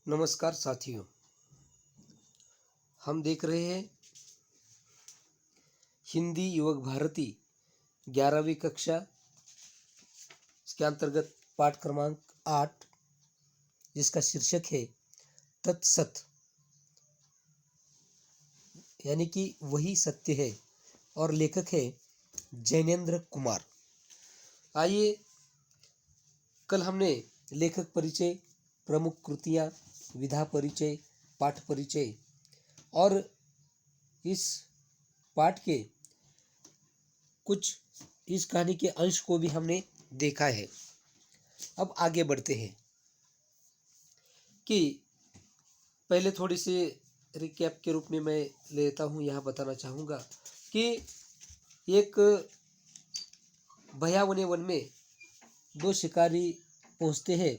नमस्कार साथियों, हम देख रहे हैं हिंदी युवक भारती 11वीं कक्षा, इसके अंतर्गत पाठ क्रमांक 8, जिसका शीर्षक है तत्सत, यानी कि वही सत्य है, और लेखक है जैनेन्द्र कुमार। आइए, कल हमने लेखक परिचय, प्रमुख कृतियाँ, विधा परिचय, पाठ परिचय और इस पाठ के कुछ इस कहानी के अंश को भी हमने देखा है। अब आगे बढ़ते हैं कि पहले थोड़ी सी रिकैप के रूप में मैं लेता हूँ। यहाँ बताना चाहूँगा कि एक भयावने वन में दो शिकारी पहुँचते हैं,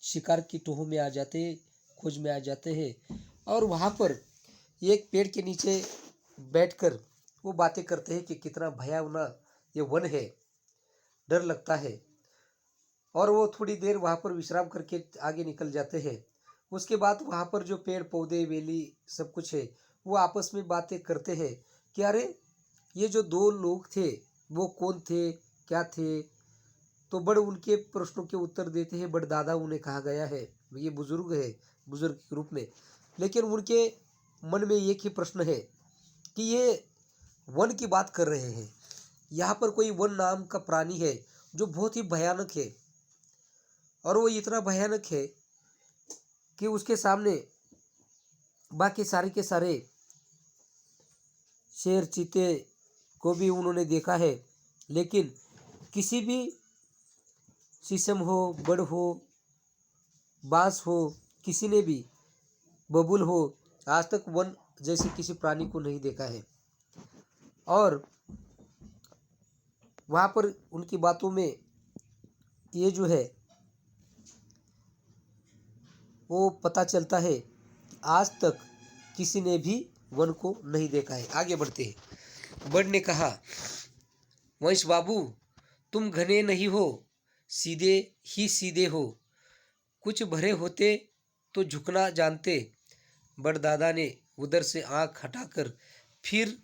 शिकार की टोह में आ जाते हैं, खोज में आ जाते हैं, और वहाँ पर एक पेड़ के नीचे बैठकर वो बातें करते हैं कि कितना भयावना ये वन है, डर लगता है। और वो थोड़ी देर वहाँ पर विश्राम करके आगे निकल जाते हैं। उसके बाद वहाँ पर जो पेड़ पौधे वेली सब कुछ है, वो आपस में बातें करते हैं कि अरे ये जो दो लोग थे वो कौन थे, क्या थे। तो बड़ उनके प्रश्नों के उत्तर देते हैं। बड़ दादा उन्हें कहा गया है, ये बुजुर्ग है, बुजुर्ग के रूप में। लेकिन उनके मन में एक ही प्रश्न है कि ये वन की बात कर रहे हैं, यहाँ पर कोई वन नाम का प्राणी है जो बहुत ही भयानक है, और वो इतना भयानक है कि उसके सामने बाकी सारे के सारे शेर चीते को भी उन्होंने देखा है, लेकिन किसी भी शीशम हो, बड़ हो, बांस हो, किसी ने भी, बबूल हो, आज तक वन जैसे किसी प्राणी को नहीं देखा है। और वहाँ पर उनकी बातों में ये जो है वो पता चलता है कि आज तक किसी ने भी वन को नहीं देखा है। आगे बढ़ते हैं। बड़ ने कहा, वंश बाबू, तुम घने नहीं हो, सीधे ही सीधे हो, कुछ भरे होते तो झुकना जानते। बड़ दादा ने उधर से आंख हटाकर फिर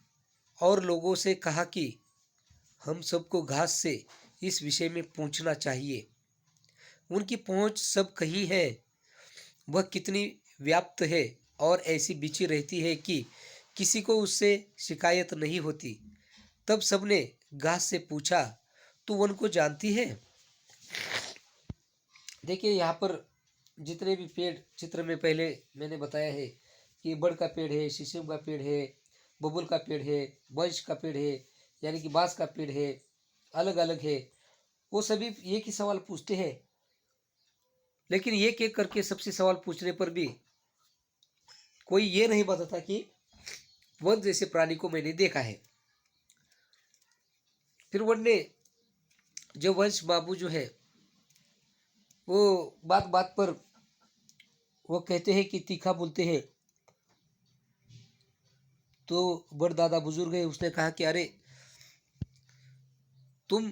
और लोगों से कहा कि हम सबको घास से इस विषय में पूछना चाहिए। उनकी पहुंच सब कहीं है, वह कितनी व्याप्त है और ऐसी बिछी रहती है कि किसी को उससे शिकायत नहीं होती। तब सबने घास से पूछा, तू वन को जानती है? देखिए, यहाँ पर जितने भी पेड़ चित्र में पहले मैंने बताया है कि बड़ का पेड़ है, शीशम का पेड़ है, बबूल का पेड़ है, वंश का पेड़ है, यानी कि बांस का पेड़ है, अलग अलग है। वो सभी एक ही सवाल पूछते हैं, लेकिन एक एक करके सबसे सवाल पूछने पर भी कोई ये नहीं बताता कि वन जैसे प्राणी को मैंने देखा है। फिर वन ने, जो वंश बाबू जो है, वो बात बात पर वो कहते हैं कि तीखा बोलते हैं। तो बड़ दादा बुजुर्ग है, उसने कहा कि अरे तुम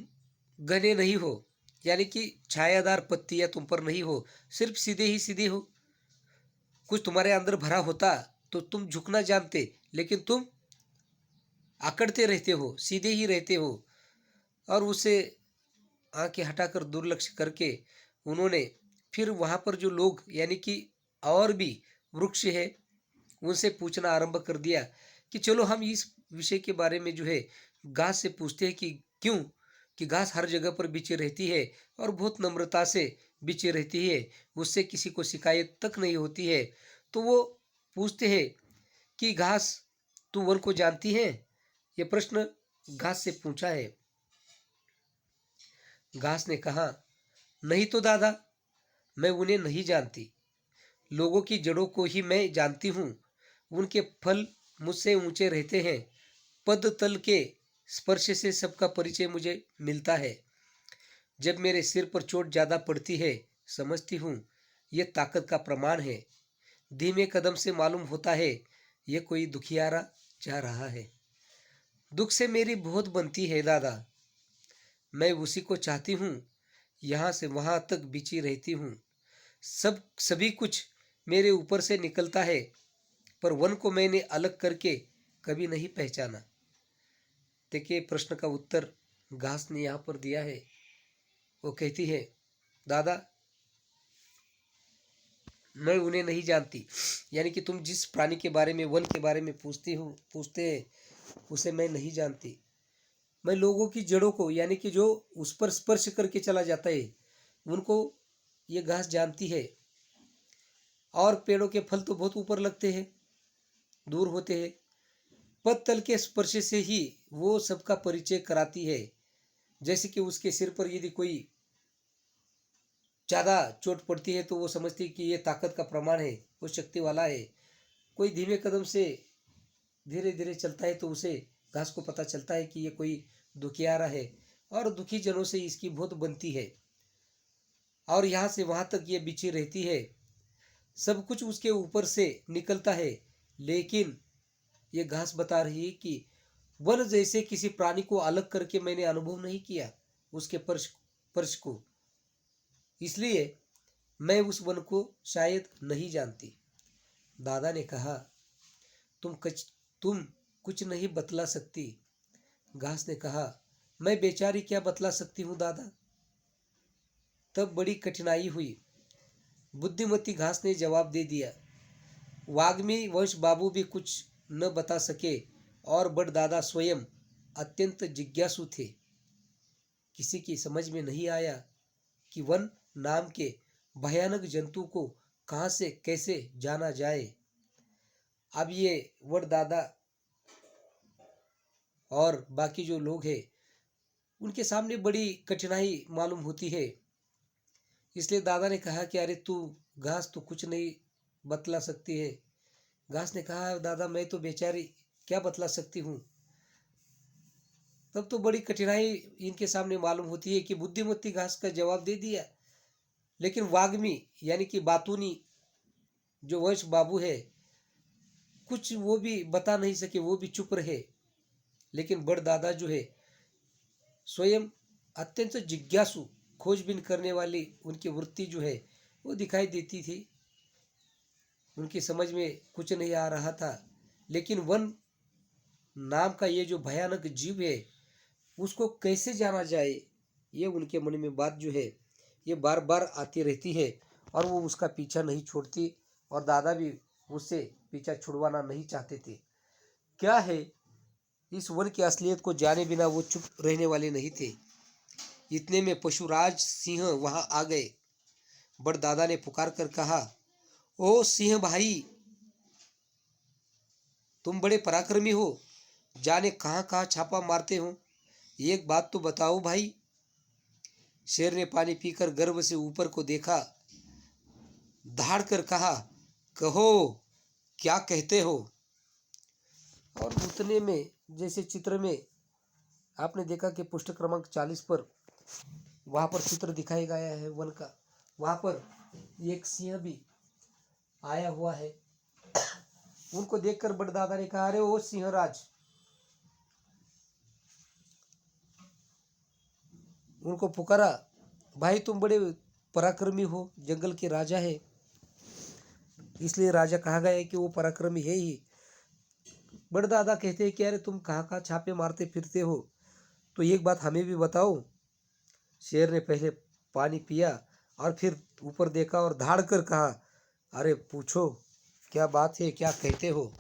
घने नहीं हो, यानी कि छायादार पत्तियां तुम पर नहीं हो, सिर्फ सीधे ही सीधे हो। कुछ तुम्हारे अंदर भरा होता तो तुम झुकना जानते, लेकिन तुम आकड़ते रहते हो, सीधे ही रहते हो। और उसे आंखें हटाकर दुर्लक्ष्य करके उन्होंने फिर वहां पर जो लोग, यानी कि और भी वृक्ष है, उनसे पूछना आरंभ कर दिया कि चलो हम इस विषय के बारे में जो है घास से पूछते हैं कि क्यों, कि घास हर जगह पर बिछी रहती है और बहुत नम्रता से बिछी रहती है, उससे किसी को शिकायत तक नहीं होती है। तो वो पूछते हैं कि घास, तू वन को जानती है? ये प्रश्न घास से पूछा है। घास ने कहा, नहीं तो दादा, मैं उन्हें नहीं जानती। लोगों की जड़ों को ही मैं जानती हूँ। उनके फल मुझसे ऊंचे रहते हैं। पद तल के स्पर्श से सबका परिचय मुझे मिलता है। जब मेरे सिर पर चोट ज़्यादा पड़ती है, समझती हूँ ये ताकत का प्रमाण है। धीमे कदम से मालूम होता है ये कोई दुखियारा जा रहा है। दुख से मेरी बहुत बनती है दादा, मैं उसी को चाहती हूँ। यहाँ से वहाँ तक बिछी रहती हूँ। सभी कुछ मेरे ऊपर से निकलता है, पर वन को मैंने अलग करके कभी नहीं पहचाना। देखिए प्रश्न का उत्तर घास ने यहाँ पर दिया है। वो कहती है, दादा मैं उन्हें नहीं जानती, यानी कि तुम जिस प्राणी के बारे में, वन के बारे में पूछते हैं, उसे मैं नहीं जानती। मैं लोगों की जड़ों को, यानी कि जो उस पर स्पर्श करके चला जाता है, उनको ये घास जानती है। और पेड़ों के फल तो बहुत ऊपर लगते हैं, दूर होते हैं, पत्तल के स्पर्श से ही वो सबका परिचय कराती है। जैसे कि उसके सिर पर यदि कोई ज़्यादा चोट पड़ती है तो वो समझती है कि ये ताकत का प्रमाण है, वो शक्ति वाला है। कोई धीमे कदम से धीरे धीरे चलता है तो उसे, घास को पता चलता है कि ये कोई दुखियारा है और दुखी जनों से इसकी बहुत बनती है, और यहाँ से वहाँ तक ये बिछी रहती है। सब कुछ उसके ऊपर से निकलता है, लेकिन ये घास बता रही है कि वन जैसे किसी प्राणी को अलग करके मैंने अनुभव नहीं किया, उसके स्पर्श को, इसलिए मैं उस वन को शायद नहीं जानती। दादा ने कहा, तुम कुछ नहीं बतला सकती। घास ने कहा, मैं बेचारी क्या बतला सकती हूँ दादा। तब बड़ी कठिनाई हुई। बुद्धिमती घास ने जवाब दे दिया, वाग्मी वंश बाबू भी कुछ न बता सके और बड़ दादा स्वयं अत्यंत जिज्ञासु थे। किसी की समझ में नहीं आया कि वन नाम के भयानक जंतु को कहाँ से कैसे जाना जाए। अब ये बड़ दादा और बाकी जो लोग हैं, उनके सामने बड़ी कठिनाई मालूम होती है। इसलिए दादा ने कहा कि अरे तू घास तो कुछ नहीं बतला सकती है। घास ने कहा, दादा मैं तो बेचारी क्या बतला सकती हूँ। तब तो बड़ी कठिनाई इनके सामने मालूम होती है कि बुद्धिमती घास का जवाब दे दिया, लेकिन वाग्मी यानी कि बातूनी जो वंश बाबू है, कुछ वो भी बता नहीं सके, वो भी चुप रहे। लेकिन बड़ दादा जो है स्वयं अत्यंत जिज्ञासु, खोजबीन करने वाली उनकी वृत्ति जो है वो दिखाई देती थी। उनकी समझ में कुछ नहीं आ रहा था, लेकिन वन नाम का ये जो भयानक जीव है उसको कैसे जाना जाए, ये उनके मन में बात जो है ये बार बार आती रहती है, और वो उसका पीछा नहीं छोड़ती, और दादा भी उससे पीछा छुड़वाना नहीं चाहते थे। क्या है, इस वन की असलियत को जाने बिना वो चुप रहने वाले नहीं थे। इतने में पशुराज सिंह वहां आ गए। बड़ दादा ने पुकार कर कहा, ओ सिंह भाई, तुम बड़े पराक्रमी हो, जाने कहाँ कहाँ छापा मारते हो, एक बात तो बताओ भाई। शेर ने पानी पीकर गर्व से ऊपर को देखा, धाड़ कर कहा, कहो क्या कहते हो। और उतने में, जैसे चित्र में आपने देखा कि पृष्ठ क्रमांक 40 पर वहाँ पर चित्र दिखाया गया है वन का, वहाँ पर एक सिंह भी आया हुआ है। उनको देखकर बड़ दादा ने कहा, अरे ओ सिंहराज। उनको पुकारा, भाई तुम बड़े पराक्रमी हो, जंगल के राजा है, इसलिए राजा कहा गया है कि वो पराक्रमी है ही। बड़ दादा कहते हैं कि अरे तुम कहाँ कहाँ छापे मारते फिरते हो, तो एक बात हमें भी बताओ। शेर ने पहले पानी पिया और फिर ऊपर देखा और धाड़ कर कहा, अरे पूछो क्या बात है, क्या कहते हो।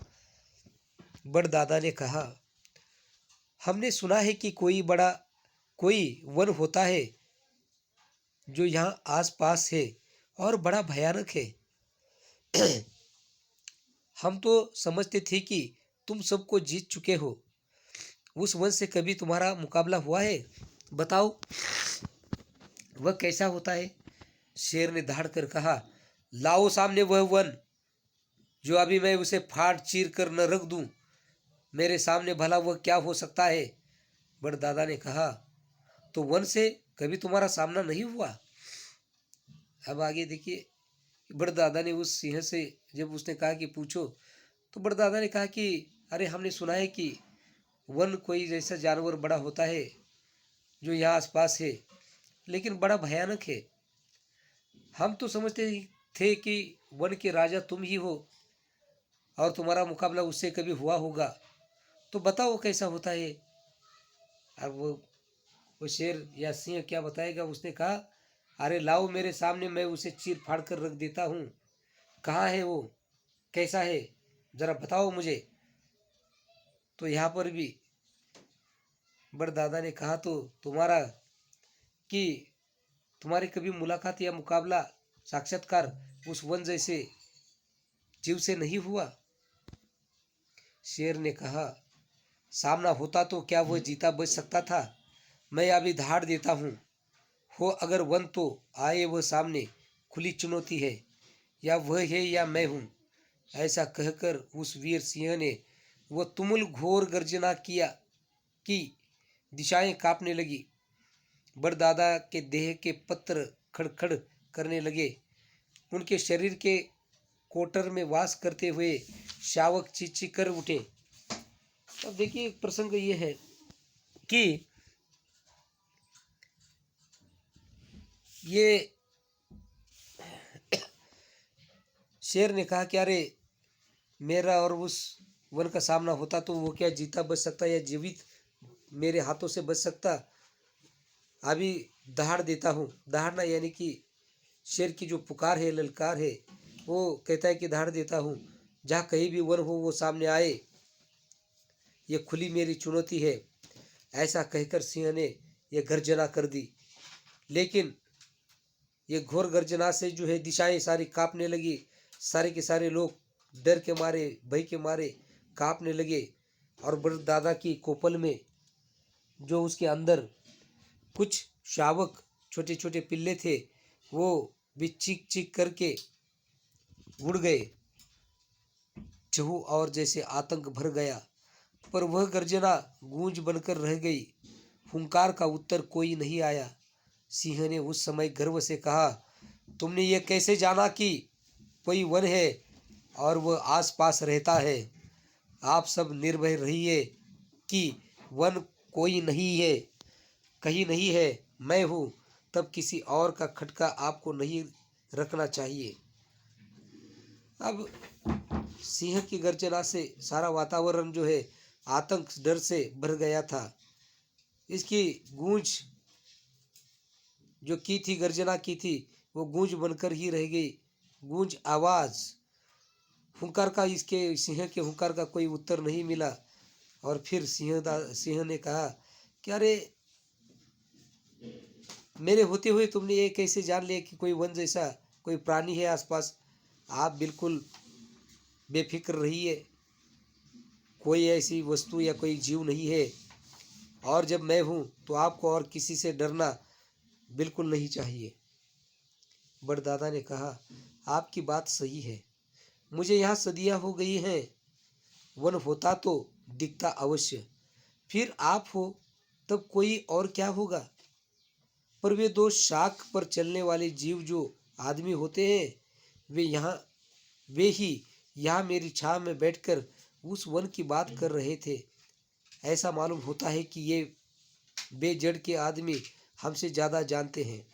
बड़ दादा ने कहा, हमने सुना है कि कोई वन होता है जो यहाँ आस पास है और बड़ा भयानक है। हम तो समझते थे कि तुम सबको जीत चुके हो। उस वन से कभी तुम्हारा मुकाबला हुआ है, बताओ वह कैसा होता है। शेर ने धाड़ कर कहा, लाओ सामने वह वन, जो अभी मैं उसे फाड़ चीर कर न रख दूं। मेरे सामने भला वह क्या हो सकता है। बड़ दादा ने कहा, तो वन से कभी तुम्हारा सामना नहीं हुआ। अब आगे देखिए, बड़ दादा ने उस सिंह से जब उसने कहा कि पूछो, तो बड़ दादा ने कहा कि अरे हमने सुना है कि वन कोई जैसा जानवर बड़ा होता है जो यहाँ आसपास है, लेकिन बड़ा भयानक है। हम तो समझते थे कि वन के राजा तुम ही हो और तुम्हारा मुकाबला उससे कभी हुआ होगा, तो बताओ कैसा होता है। अब वो शेर या सिंह क्या बताएगा। उसने कहा, अरे लाओ मेरे सामने, मैं उसे चीर फाड़ कर रख देता हूँ। कहाँ है वो, कैसा है, जरा बताओ मुझे। तो यहाँ पर भी बड़दादा ने कहा, तो तुम्हारा कि तुम्हारी कभी मुलाकात या मुकाबला साक्षात्कार उस वन जैसे जीव से नहीं हुआ। शेर ने कहा, सामना होता तो क्या वह जीता बच सकता था। मैं अभी धाड़ देता हूँ, हो अगर वन तो आए वह सामने, खुली चुनौती है, या वह है या मैं हूँ। ऐसा कहकर उस वीर सिंह ने वह तुमुल घोर गर्जना किया कि दिशाएं कांपने लगी। बड़दादा के देह के पत्र खड़खड़ करने लगे। उनके शरीर के कोटर में वास करते हुए शावक चींची कर उठे। अब देखिए, एक प्रसंग ये है कि ये शेर ने कहा कि अरे मेरा और उस वन का सामना होता तो वो क्या जीता बच सकता या जीवित मेरे हाथों से बच सकता। अभी दहाड़ देता हूँ। दहाड़ना यानी कि शेर की जो पुकार है, ललकार है, वो कहता है कि दहाड़ देता हूँ, जहाँ कहीं भी वन हो वो सामने आए, ये खुली मेरी चुनौती है। ऐसा कहकर सिंह ने यह गर्जना कर दी। लेकिन ये घोर गर्जना से जो है दिशाएं सारी कांपने लगी। सारे के सारे लोग डर के मारे, भय के मारे कांपने लगे। और बड़दादा की कोपल में जो उसके अंदर कुछ शावक छोटे छोटे पिल्ले थे, वो भी चीख चीख करके उड़ गए। चहु और जैसे आतंक भर गया, पर वह गर्जना गूंज बनकर रह गई। हुंकार का उत्तर कोई नहीं आया। सिंह ने उस समय गर्व से कहा, तुमने ये कैसे जाना कि कोई वन है और वह आसपास रहता है। आप सब निर्भय रहिए कि वन कोई नहीं है, कहीं नहीं है, मैं हूँ। तब किसी और का खटका आपको नहीं रखना चाहिए। अब सिंह की गर्जना से सारा वातावरण जो है आतंक डर से भर गया था। इसकी गूंज जो की थी, गर्जना की थी, वो गूंज बनकर ही रह गई। गूंज आवाज, हुंकार का, इसके सिंह के हुंकार का कोई उत्तर नहीं मिला। और फिर सिंह ने कहा कि अरे मेरे होते हुए तुमने ये कैसे जान लिया कि कोई वन जैसा कोई प्राणी है आसपास। आप बिल्कुल बेफिक्र रहिए, कोई ऐसी वस्तु या कोई जीव नहीं है। और जब मैं हूँ तो आपको और किसी से डरना बिल्कुल नहीं चाहिए। बड़दादा ने कहा, आपकी बात सही है, मुझे यहाँ सदियाँ हो गई हैं। वन होता तो दिखता अवश्य, फिर आप हो तब कोई और क्या होगा। पर वे दो शाख पर चलने वाले जीव जो आदमी होते हैं, वे ही यहाँ मेरी छाव में बैठकर उस वन की बात कर रहे थे। ऐसा मालूम होता है कि ये बेजड़ के आदमी हमसे ज़्यादा जानते हैं।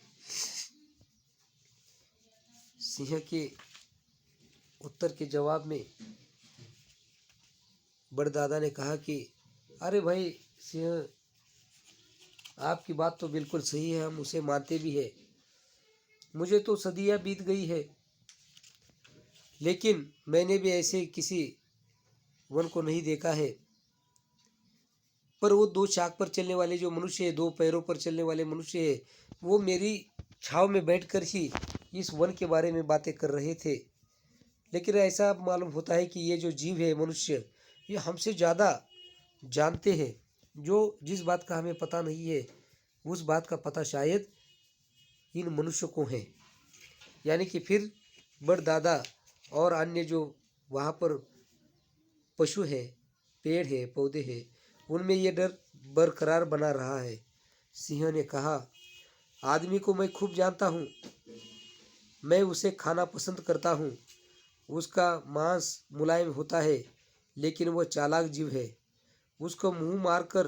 सिंह के उत्तर के जवाब में बड़दादा ने कहा कि अरे भाई सिंह, आपकी बात तो बिल्कुल सही है, हम उसे मानते भी है। मुझे तो सदियाँ बीत गई है, लेकिन मैंने भी ऐसे किसी वन को नहीं देखा है। पर वो दो शाख पर चलने वाले जो मनुष्य है, दो पैरों पर चलने वाले मनुष्य है, वो मेरी छाव में बैठकर ही इस वन के बारे में बातें कर रहे थे। लेकिन ऐसा मालूम होता है कि ये जो जीव है मनुष्य, ये हमसे ज़्यादा जानते हैं। जो जिस बात का हमें पता नहीं है, उस बात का पता शायद इन मनुष्यों को है। यानी कि फिर बड़दादा और अन्य जो वहाँ पर पशु है, पेड़ है, पौधे हैं, उनमें ये डर बरकरार बना रहा है। सिंह ने कहा, आदमी को मैं खूब जानता हूँ, मैं उसे खाना पसंद करता हूँ। उसका मांस मुलायम होता है, लेकिन वह चालाक जीव है। उसको मुंह मारकर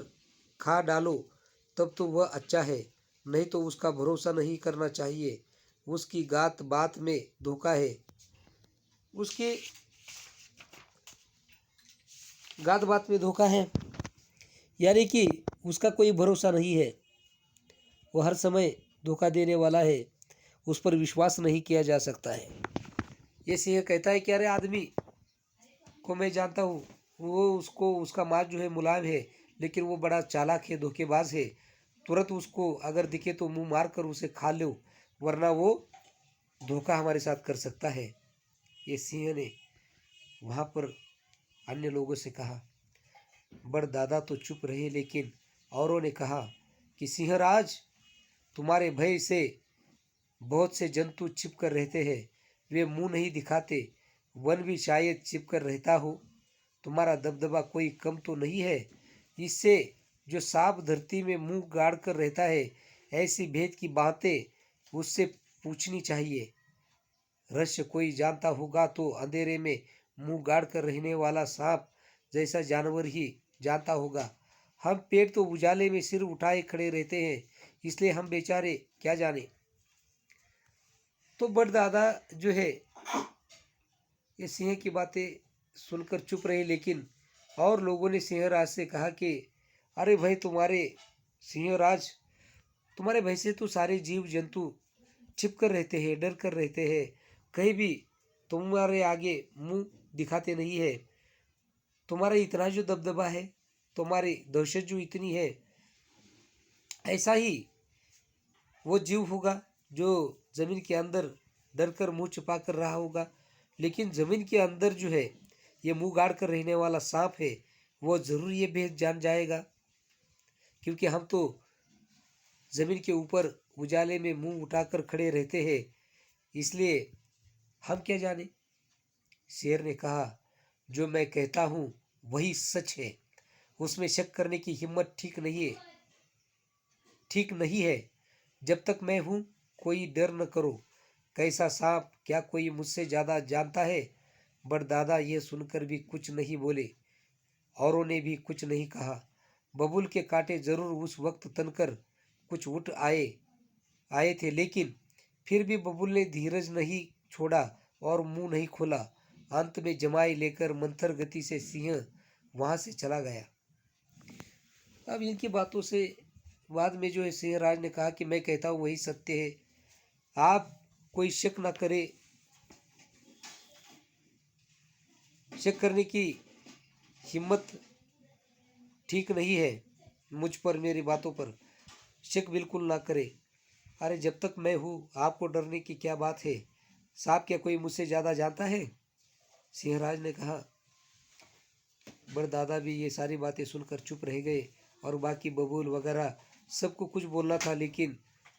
खा डालो तब तो वह अच्छा है, नहीं तो उसका भरोसा नहीं करना चाहिए। उसकी गात बात में धोखा है। उसके गात बात में धोखा है, यानी कि उसका कोई भरोसा नहीं है, वो हर समय धोखा देने वाला है, उस पर विश्वास नहीं किया जा सकता है। ये सिंह कहता है कि अरे आदमी को मैं जानता हूँ, वो उसका मांस जो है मुलायम है, लेकिन वो बड़ा चालाक है, धोखेबाज है। तुरंत उसको अगर दिखे तो मुंह मार कर उसे खा लो, वरना वो धोखा हमारे साथ कर सकता है। ये सिंह ने वहाँ पर अन्य लोगों से कहा। बड़दादा तो चुप रहे, लेकिन औरों ने कहा कि सिंहराज, तुम्हारे भय से बहुत से जंतु छिप कर रहते हैं, वे मुंह नहीं दिखाते। वन भी शायद छिप कर रहता हो। तुम्हारा दबदबा कोई कम तो नहीं है। इससे जो सांप धरती में मुंह गाड़ कर रहता है, ऐसी भेद की बातें उससे पूछनी चाहिए। रहस्य कोई जानता होगा तो अंधेरे में मुंह गाड़ कर रहने वाला सांप जैसा जानवर ही जानता होगा। हम पेड़ तो उजाले में सिर उठाए खड़े रहते हैं, इसलिए हम बेचारे क्या जाने। तो बड़दादा जो है ये सिंह की बातें सुनकर चुप रहे, लेकिन और लोगों ने सिंहराज से कहा कि अरे भाई, तुम्हारे सिंहराज, तुम्हारे भय से तो सारे जीव जंतु छिप कर रहते हैं, डर कर रहते हैं, कहीं भी तुम्हारे आगे मुंह दिखाते नहीं है। तुम्हारा इतना जो दबदबा है, तुम्हारी दहशत जो इतनी है, ऐसा ही वो जीव होगा जो जमीन के अंदर डर कर मुंह छुपा कर रहा होगा, लेकिन जमीन के अंदर जो है ये मुंह गाड़ कर रहने वाला सांप है, वो जरूर ये भेद जान जाएगा। क्योंकि हम तो जमीन के ऊपर उजाले में मुंह उठाकर खड़े रहते हैं, इसलिए हम क्या जाने। शेर ने कहा, जो मैं कहता हूँ वही सच है, उसमें शक करने की हिम्मत ठीक नहीं है। जब तक मैं हूँ कोई डर न करो। कैसा सांप, क्या कोई मुझसे ज्यादा जानता है? बड़दादा ये सुनकर भी कुछ नहीं बोले, औरों ने भी कुछ नहीं कहा। बबूल के कांटे जरूर उस वक्त तनकर कुछ उठ आए थे, लेकिन फिर भी बबूल ने धीरज नहीं छोड़ा और मुंह नहीं खोला। अंत में जमाई लेकर मंथर गति से सिंह वहां से चला गया। अब इनकी बातों से बाद में जो है सिंहराज ने कहा कि मैं कहता हूँ वही सत्य है, आप कोई शक ना करे। शक करने की हिम्मत ठीक नहीं है मुझ पर, मेरी बातों पर शक बिल्कुल ना करे। अरे जब तक मैं हूँ आपको डरने की क्या बात है? सांप क्या कोई मुझसे ज़्यादा जानता है? सिंहराज ने कहा। बड़दादा भी ये सारी बातें सुनकर चुप रह गए, और बाकी बबूल वगैरह सबको कुछ बोलना था, लेकिन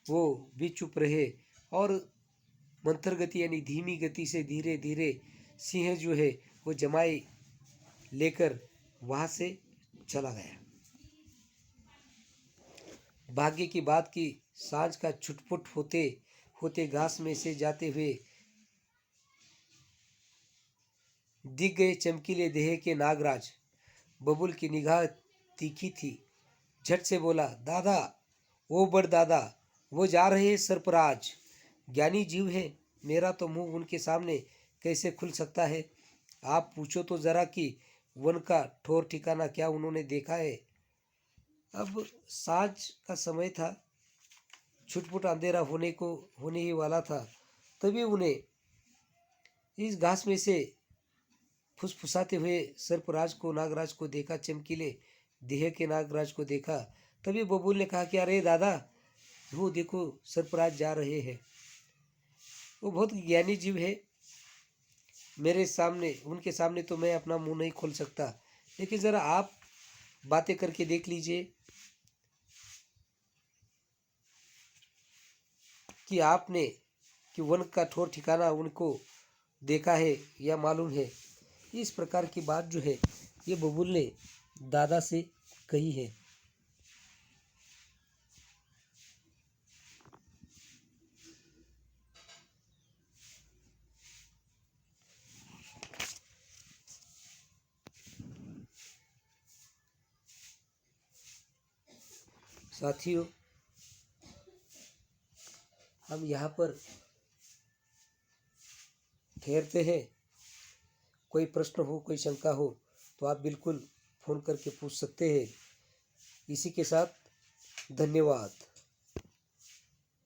वो भी चुप रहे। और मंथर गति यानी धीमी गति से धीरे धीरे सिंह जो है वो जमाई लेकर वहाँ से चला गया। भाग्य की बात की सांझ का छुटपुट होते होते घास में से जाते हुए दिख गए चमकीले देह के नागराज। बबुल की निगाह तीखी थी, झट से बोला, दादा, ओ बड़ दादा, वो जा रहे हैं सरपराज। ज्ञानी जीव है, मेरा तो मुंह उनके सामने कैसे खुल सकता है? आप पूछो तो जरा कि वन का ठौर ठिकाना क्या उन्होंने देखा है? अब सांझ का समय था, छुटपुट अंधेरा होने ही वाला था। तभी उन्हें इस घास में से फुसफुसाते हुए सर्पराज को, नागराज को देखा, चमकीले देह के नागराज को देखा। तभी बबूल ने कहा कि अरे दादा, वो देखो सर्पराज जा रहे हैं। वो बहुत ज्ञानी जीव है, मेरे सामने, उनके सामने तो मैं अपना मुंह नहीं खोल सकता, लेकिन ज़रा आप बातें करके देख लीजिए कि आपने कि वन का ठौर ठिकाना उनको देखा है या मालूम है। इस प्रकार की बात जो है ये बबूल ने दादा से कही है। साथियों, हम यहाँ पर ठहरते हैं। कोई प्रश्न हो, कोई शंका हो तो आप बिल्कुल फ़ोन करके पूछ सकते हैं। इसी के साथ धन्यवाद।